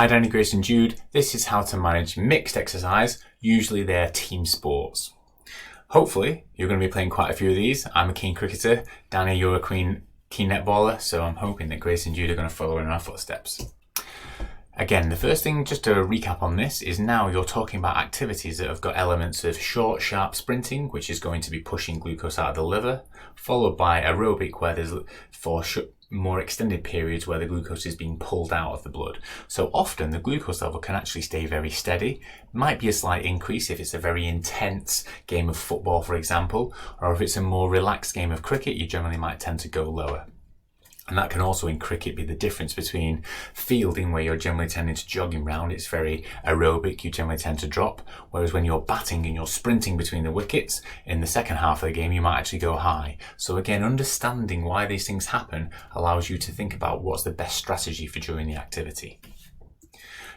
Hi Danny, Grace and Jude. This is how to manage mixed exercise. Usually they're team sports. Hopefully you're going to be playing quite a few of these. I'm a keen cricketer. Danny, you're a keen netballer. So I'm hoping that Grace and Jude are going to follow in our footsteps. Again, the first thing, just to recap on this, is now you're talking about activities that have got elements of short, sharp sprinting, which is going to be pushing glucose out of the liver, followed by aerobic, where there's more extended periods where the glucose is being pulled out of the blood. So often the glucose level can actually stay very steady. Might be a slight increase if it's a very intense game of football, for example, or if it's a more relaxed game of cricket, you generally might tend to go lower. And that can also in cricket be the difference between fielding, where you're generally tending to jogging round, it's very aerobic, you generally tend to drop. Whereas when you're batting and you're sprinting between the wickets, in the second half of the game, you might actually go high. So again, understanding why these things happen allows you to think about what's the best strategy for during the activity.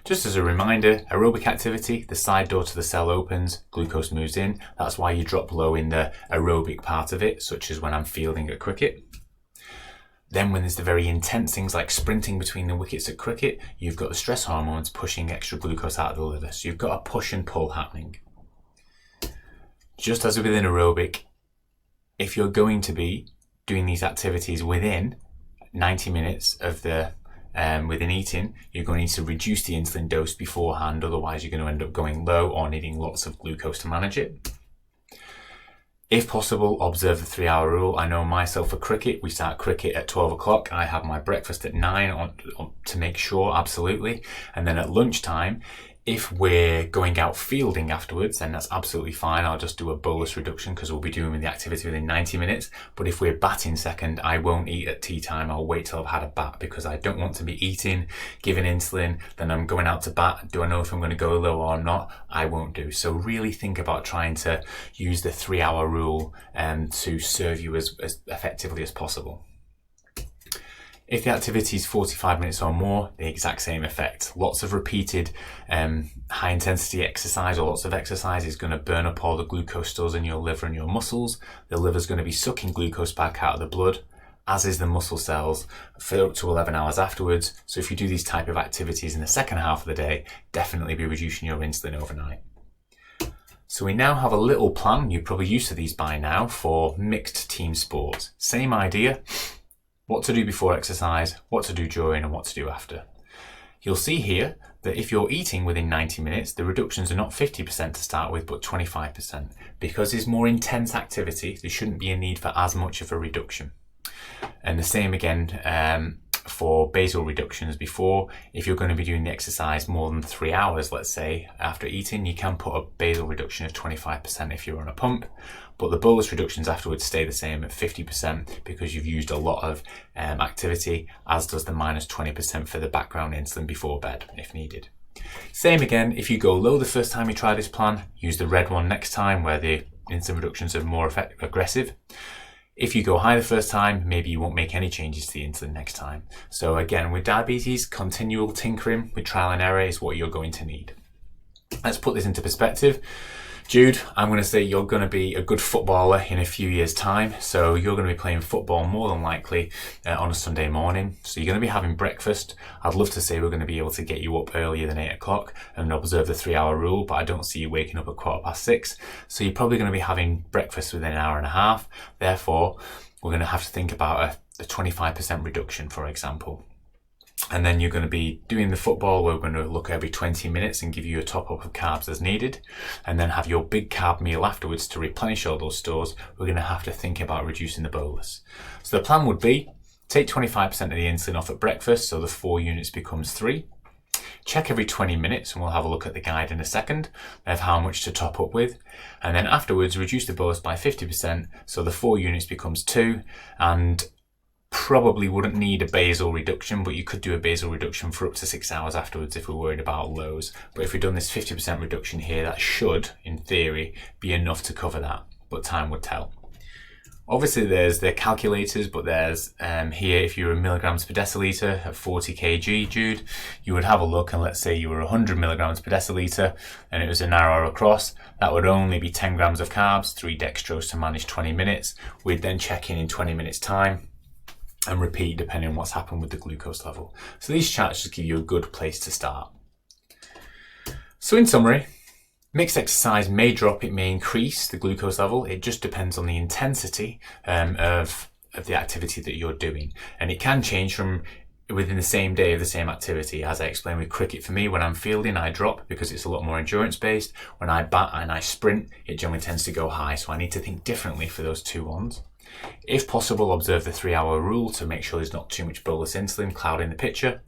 Just as a reminder, aerobic activity, the side door to the cell opens, glucose moves in. That's why you drop low in the aerobic part of it, such as when I'm fielding at cricket. Then when there's the very intense things like sprinting between the wickets at cricket, you've got the stress hormones pushing extra glucose out of the liver. So you've got a push and pull happening. Just as within aerobic, if you're going to be doing these activities within 90 minutes of the within eating, you're going to need to reduce the insulin dose beforehand. Otherwise, you're going to end up going low or needing lots of glucose to manage it. If possible, observe the 3-hour rule. I know myself for cricket, we start cricket at 12 o'clock. I have my breakfast at 9 to make sure, absolutely. And then at lunchtime, if we're going out fielding afterwards, then that's absolutely fine. I'll just do a bolus reduction because we'll be doing the activity within 90 minutes. But if we're batting second, I won't eat at tea time. I'll wait till I've had a bat because I don't want to be eating, giving insulin, then I'm going out to bat. Do I know if I'm going to go low or not? I won't do. So really think about trying to use the 3-hour rule to serve you as effectively as possible. If the activity is 45 minutes or more, the exact same effect. Lots of repeated high intensity exercise or lots of exercise is going to burn up all the glucose stores in your liver and your muscles. The liver is going to be sucking glucose back out of the blood, as is the muscle cells, for up to 11 hours afterwards. So if you do these type of activities in the second half of the day, definitely be reducing your insulin overnight. So we now have a little plan, you're probably used to these by now, for mixed team sports. Same idea. What to do before exercise, what to do during, and what to do after. You'll see here that if you're eating within 90 minutes, the reductions are not 50% to start with, but 25%. Because it's more intense activity, there shouldn't be a need for as much of a reduction. And the same again for basal reductions before. If you're going to be doing the exercise more than 3 hours, let's say, after eating, you can put a basal reduction of 25% if you're on a pump. But the bolus reductions afterwards stay the same at 50% because you've used a lot of activity, as does the minus 20% for the background insulin before bed, if needed. Same again, if you go low the first time you try this plan, use the red one next time where the insulin reductions are more aggressive. If you go high the first time, maybe you won't make any changes to the insulin next time. So again, with diabetes, continual tinkering with trial and error is what you're going to need. Let's put this into perspective. Jude, I'm going to say you're going to be a good footballer in a few years' time. So you're going to be playing football more than likely on a Sunday morning. So you're going to be having breakfast. I'd love to say we're going to be able to get you up earlier than 8 o'clock and observe the 3-hour rule, but I don't see you waking up at 6:15. So you're probably going to be having breakfast within an hour and a half. Therefore, we're going to have to think about a 25% reduction, for example. And then you're going to be doing the football. We're going to look every 20 minutes and give you a top up of carbs as needed. And then have your big carb meal afterwards to replenish all those stores. We're going to have to think about reducing the bolus. So the plan would be take 25% of the insulin off at breakfast. So the 4 units becomes 3. Check every 20 minutes and we'll have a look at the guide in a second of how much to top up with. And then afterwards, reduce the bolus by 50%. So the 4 units becomes 2 and probably wouldn't need a basal reduction, but you could do a basal reduction for up to 6 hours afterwards if we're worried about lows. But if we've done this 50% reduction here, that should, in theory, be enough to cover that, but time would tell. Obviously there's the calculators, but there's here, if you were milligrams per deciliter at 40 kg, Jude, you would have a look and let's say you were 100 milligrams per deciliter and it was an hour across, that would only be 10 grams of carbs, 3 dextrose to manage 20 minutes. We'd then check in 20 minutes time and repeat depending on what's happened with the glucose level. So these charts just give you a good place to start. So in summary, mixed exercise may drop, it may increase the glucose level. It just depends on the intensity of the activity that you're doing. And it can change from within the same day of the same activity. As I explained with cricket, for me, when I'm fielding, I drop because it's a lot more endurance based. When I bat and I sprint, it generally tends to go high. So I need to think differently for those two ones. If possible, observe the 3-hour rule to make sure there's not too much bolus insulin clouding the picture.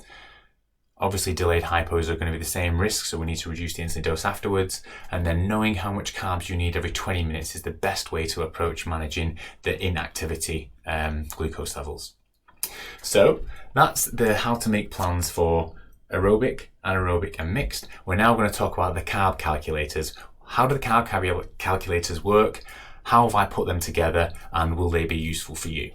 Obviously, delayed hypos are going to be the same risk, so we need to reduce the insulin dose afterwards. And then knowing how much carbs you need every 20 minutes is the best way to approach managing the inactivity glucose levels. So that's the how to make plans for aerobic, anaerobic and mixed. We're now going to talk about the carb calculators. How do the carb calculators work? How have I put them together, and will they be useful for you?